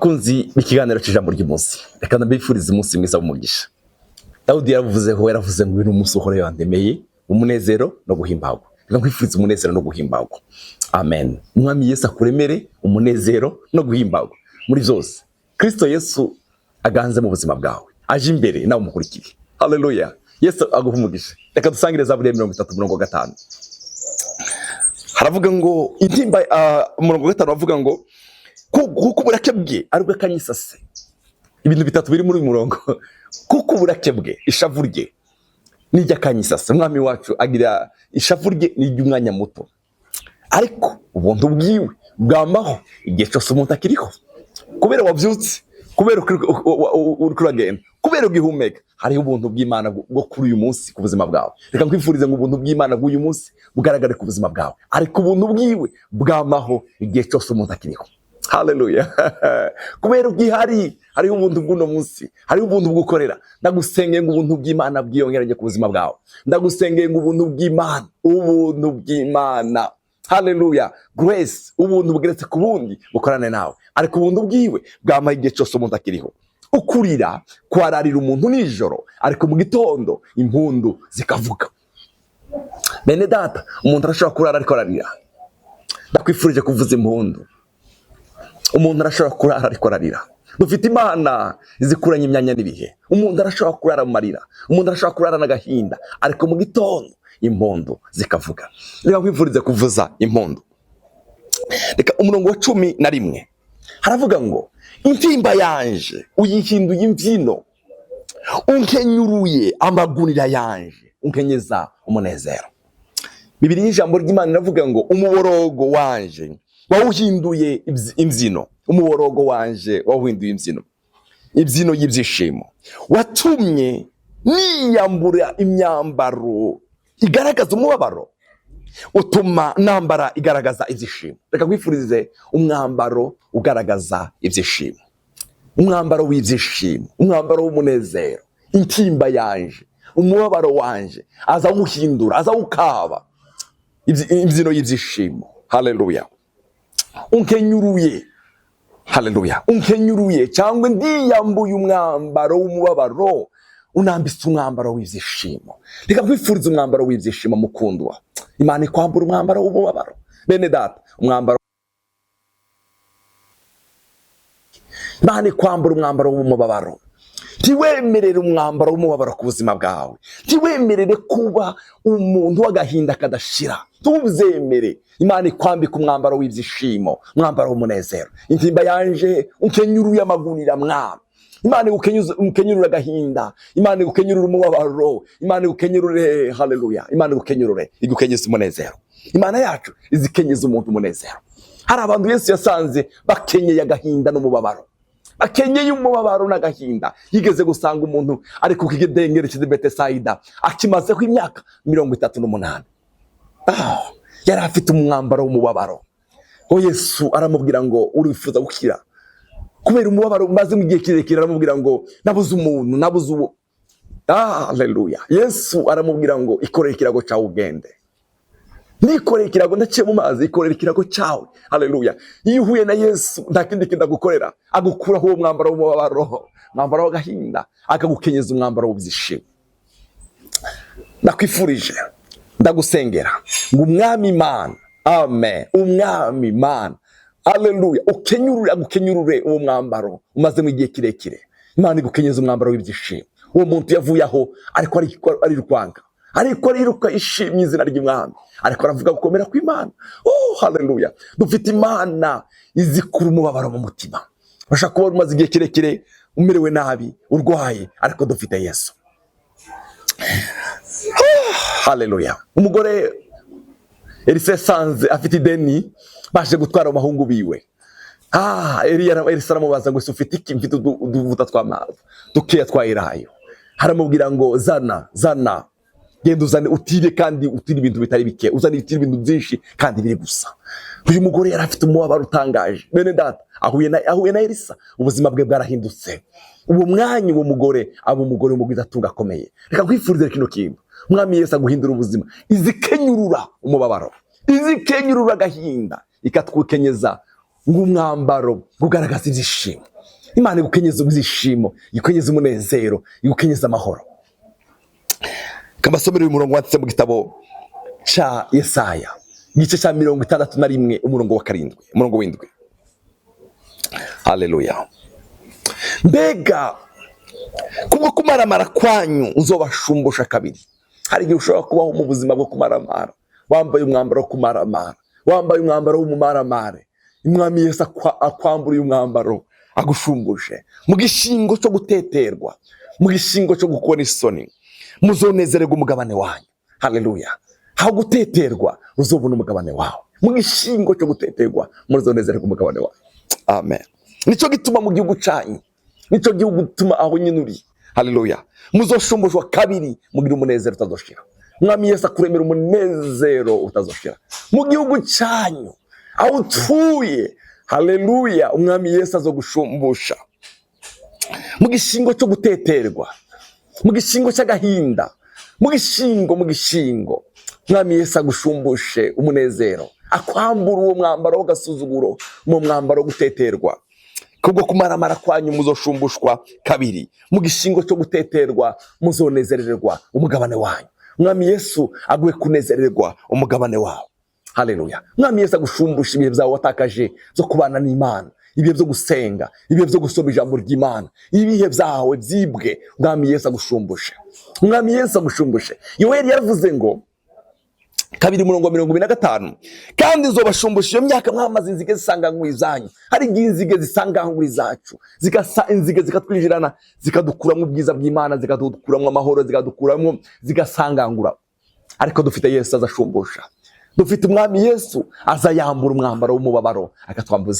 bakunzi b'ikiganiro cy'ijambo ry'umunsi, reka ndabifuriza umunsi mwiza w'umugisha. Dawudi yaravuze ngo uyu umunsi uhoraho yandemeye umunezero no guhimbagwa. Reka nkwifuriza umunezero no guhimbagwa. Amen. Umwami Yesu akuremere umunezero no guhimbagwa muri byose. Kristo Yesu aganze mu buzima bwawe, aje imbere nawe umukurikire. Haleluya. Yesu aguha umugisha. Reka dusangire Zaburi 30:5. Haravuga ngo intimba umurongo wa 5 bavuga ngo kuko uburake bwe aribwo kanyisase. Ibintu bitatu biri muri uyu murongo. Kuko uburake bwe, ishavu rye nijya kanyisase. Umwami wacu agira ishavu rye n'iry'umwanya muto, ariko ubuntu bwiwe bwamaho igihe cyose umuntu akiriho. Kubera wabyutse, kubera uragenda, kubera ugihumeka, hariho ubuntu bw'Imana bwo kuri uyu munsi ku buzima bwawe. Reka nkwifurize ngo ubuntu bw'Imana bw'uyu munsi bugaragare ku buzima bwawe, ariko ubuntu bwiwe bwamaho igihe cyose umuntu akiriho. Haleluya. Kubera ugihari, hariho ubuntu bw'uno munsi, hariho ubuntu bw'ukorera. Ndagusengeye ngo ubuntu bw'Imana bwiyongeranye ku buzima bwawe. Ndagusengeye ngo ubuntu bw'Imana, haleluya, grace, ubuntu bugeretse ku bundi bukorane nawe, ariko ubuntu bwiwe bwamaye igihe cyose umuntu akiriho. Ukurira kwararira umuntu nijoro, ariko mu gitondo impundu zikavuga. Bene data, umuntu arashobora kurara ariko ararira. Ndakwifurije kuvuza impundu. Umuntu arashobora kurara ariko ararira. Dufite Imana izikuranye imyanya n'ibihe. Umuntu arashobora kurara mu marira, umuntu arashobora kurara n'agahinda, ariko mu gitondo impundu zikavuga. Reka nkwifurize kuvuza impundu. Reka umurongo wa 11 haravuga ngo intimba yanje uyihinduye imbyino, unkenyuruye amagunira yanje unkenyeza umunezero. Bibiri y'ijambo ry'Imana iravuga ngo umuborogo wanje wawuhinduye imbyino. Umuborogo wanje wawuhinduye imbyino y'ibyishimo. Watumye niyambura imyambaro igaragaza umubabaro, utuma nambara igaragaza ibyishimo. Reka nkwifurize umwambaro ugaragaza ibyishimo, umwambaro w'ibyishimo, umwambaro w'umunezero. Intimba yanje, umubabaro wanje azawuhindura, azawukaba imbyino y'ibyishimo. Haleluya. Unkenyuruye, haleluya, unkenyuruye cyangwa ndiyambuye umwambaro w'umubabaro, unambitse umwambaro w'ibyishimo. Reka nkwifurize umwambaro w'ibyishimo mukundwa. Imana ikwambura umwambaro w'umubabaro. Bene data, Imana ikwambura umwambaro w'umubabaro. Ntiwemerere umwambaro w'umubabaro ku buzima bwawe. Ntiwemerere kuba umuntu w'agahinda kadashira. Tuzemere Imana ikwambika umwambaro w'ibyishimo, umwambaro w'umunezero. Intimba yanje unkenyuruye amagunira mwami. Imana ukenyurura agahinda, Imana ukenyurura umubabaro, Imana ukenyurure, haleluya, Imana ukenyurure igukenyeza umunezero. Imana yacu izikenyeza umuntu umunezero. Hari abantu Yesu yasanze bakenyeye agahinda n'umubabaro, bakenyeye umubabaro n'agahinda. Yigeze gusanga umuntu ari ku kigedengere cy'i Betesayida akimazeho imyaka 38. Yari afite umwambaro w'umubabaro. Yesu aramubwira ngo urifuza gukira kubera umubabaro umaze mu gihe kirekire. Aramubwira ngo nabuze umuntu, nabuze uwo. Haleluya. Yesu aramubwira ngo ikorere ikirago cyawe ugende. Nikorere ikirago, ndaciye mu mazi, ikorere ikirago cyawe. Haleluya. Iyo uhuye na Yesu nta kindi kintu agukorera, agukuraho uwo mwambaro w'umubabaro, mwambaro w'agahinda, akagukenyeza umwambaro w'ibyishimo. Ndakwifurije, ndagusengera ngo umwami Imana, amen, umwami Imana, haleluya, agukenyurure uwo mwambaro umaze mu gihe kirekire. Imana igukenyeza umwambaro w'ibyishimo. Uwo muntu yavuye aho ariko arirwanga, ariko ariruka ishimye izina ry'Umwami, ariko aravuga gukomera kw'Imana. Haleluya. Dufite Imana izikura umubabaro mu mutima. Urashaka kuba umaze igihe kirekire umerewe nabi, urwaye, ariko dufite Yesu. Haleluya. Umugore Elisa yasanze afite ideni, baje gutwara amahungu biwe. Elisa aramubaza ngo ese ufite iki? Mfite uduvuta tw'amazi dukeya twayirayo. Haramubwira ngo zana, genda uzane utire, kandi utire ibintu bitari bike, uzane utire ibintu byinshi kandi biri gusa. Uyu mugore yari afite umubabaro utangaje. Bene data, ahuye na Elisa, ubuzima bwe bwarahindutse. Uwo mwanya uwo mugore aba umugore w'umugwiza atunga akomeye. Reka kwifurize kino kintu. Umwami Yesu aguhindura ubuzima, izikenyurura umubabaro, izikenyurura agahinda, ikatwukenyeza ng'umwambaro ugaragaza ibyishimo. Imana igukenyeza ibyishimo, igukenyeza umunezero, igukenyeza amahoro. Kamasomero y'umurongo wanditse mu gitabo cha Yesaya igice cya 61 umurongo wa 7 umurongo w'indwi. Haleluya. Mbega kubwo kumaramara kwanyu nzobashumbusha kabiri. Hari igihe ushobora kubaho mu buzima bwo kumaramara, wambaye umwambaro wo kumaramara, wambaye umwambaro w'umumaramare. Umwami Yesu akwambura umwambaro agushumbushe mu gishingo cyo guteterwa, mu gishingo cyo gukora isoni, muzonezererwa umugabane wanyu. Haleluya. Aho guteterwa uzobona umugabane wawe, mu gishingo cyo guteterwa muzonezererwa umugabane wawe. Amen. Nico gituma mu gihugu cyanyu, nico gihugu gituma aho nyine uri. Haleluya. Muzoshumbushwa kabiri mugira umunezero utazoshira. Umwami Yesu akuremera umunezero utazoshira mu gihugu cyanyu aho utuye. Haleluya. Umwami Yesu azogushumbusha mu gishingo cyo guteterwa, mu gishingo cy'agahinda, mu gishingo Umwami Yesu agushumbushe umunezero, akwambura uwo mwambaro w'agasuzuguro, mu mwambaro wo guteterwa. Kubwo kumaramara kwanyu muzoshumbushwa kabiri, mu gishingo cyo guteterwa muzonezererwa umugabane wanyu. Umwami Yesu aguye kunezererwa umugabane wawe. Haleluya. Umwami Yesu agushumbusha ibihe byawe watakaje byo kubana n'Imana, ibihe byo gusenga, ibihe byo gusoma ijambo ry'Imana, ibihe byawe byibwe. Umwami Yesu agushumbushe, Umwami Yesu agushumbushe. Yoeli yaravuze ngo 2:25, kandi nzobashumbusha iyo myaka mwamaze inzige zisanganywe izanyu. Hari igihe inzige zisanganywe izacu, inzige zikatwinjirana, zikadukuramo ubwiza bw'Imana, zikadukuramo amahoro, zigasangangura. Ariko dufite Yesu azashumbusha, dufite Umwami Yesu azayambura umwambaro w'umubabaro,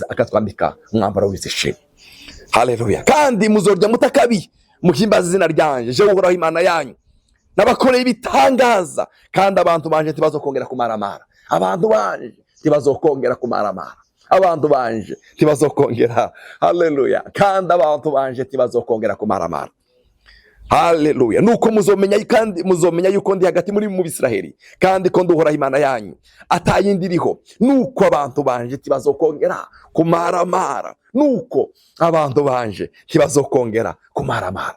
akatwambika umwambaro w'izishimo. Haleluya. Kandi muzorya mutakabi, muhimbaza izina ryanje, je Uhoraho Imana yanyu, nabakoreye ibitangaza. Kandi abantu banje ntibazokongera kumaramara, abantu banje ntibazokongera kumaramara, abantu banje ntibazokongera. Haleluya. Kandi abantu banje ntibazokongera kumaramara. Haleluya. Nuko muzomenya yuko ndi hagati muri mu Bisiraheli, kandi ko nduhoraho Imana yanyu atayindi iriho. Nuko abantu banje ntibazokongera kumaramara, nuko abantu banje ntibazokongera kumaramara.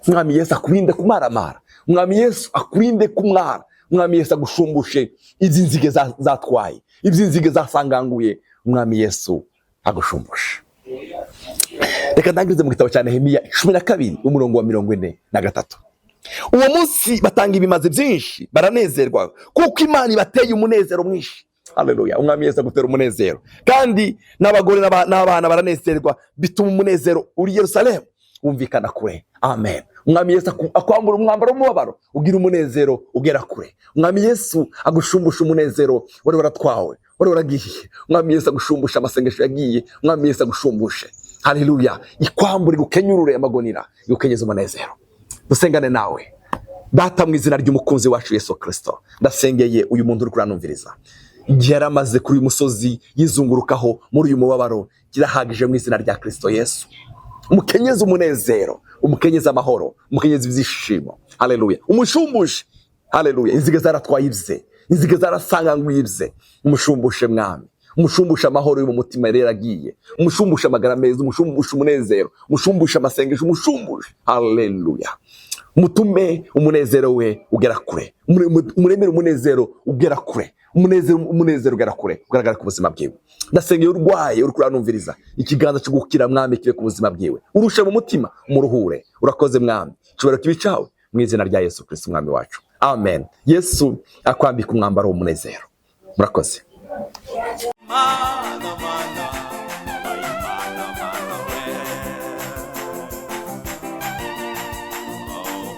Umwami Yesu akurinde kumaramara, Umwami Yesu akurinde kumwara, Umwami Yesu agushumbushe izi nzige zatwaye, izi nzige zasanganguye. Umwami Yesu agushumbushe. Reka ndangirize mu gitabo cya Nehemiya 12 umurongo wa 43. Uwo munsi batanga ibimaze byinshi, baranezerwa kuko Imana ibateye umunezero mwinshi. Haleluya. Umwami Yesu agutera umunezero, kandi n'abagore n'abana baranezerwa, bituma umunezero uri Yerusalemu wumvikana kure. Amen. Umwami Yesu akwambura umwambaro w'umubabaro, ugira umunezero ugera kure. Umwami Yesu agushumbusha umunezero wari waratwawe, wari waragiye. Umwami Yesu agushumbusha amasengesho yagiye. Umwami Yesu agushumbushe. Haleluya. Ikwambura igukenyurure amagonira, igukenyeza umunezero. Dusengane nawe. Data, mu izina ry'umukunzi wacu Yesu Kristo, ndasengeye uyu muntu uri kuranumviriza, igihe yaramaze kuri uyu musozi yizungurukaho muri uyu mubabaro, kirahagije mu izina rya Kristo Yesu. Umukenyeza umunezero, umukenyeza amahoro, umukenyeza ibyishimo. Haleluya. Umushumbushe. Haleluya. Inzige zaratwaye ibye, inzige zarasanganywe ibye. Umushumbushe Mwami, umushumbushe amahoro yo mu mutima rero agiye, umushumbushe amagara meza, umushumbushe umunezero, umushumbushe amasengesho, umushumbushe. Haleluya. Mutume umunezero we ugera kure, muremere umunezero ugera kure, umunezero ugera kure ugaragara ku buzima bwiwe. Ndasengeye urwaye uri kuranumviriza, ikiganza cyo gukira Mwami kibe ku buzima bwiwe, urushe mu mutima umuruhure. Urakoze Mwami, cyubahiro kibicawe mu izina rya Yesu Kristo Umwami wacu. Amen. Yesu akwambika umwambaro w'umunezero. Murakoze.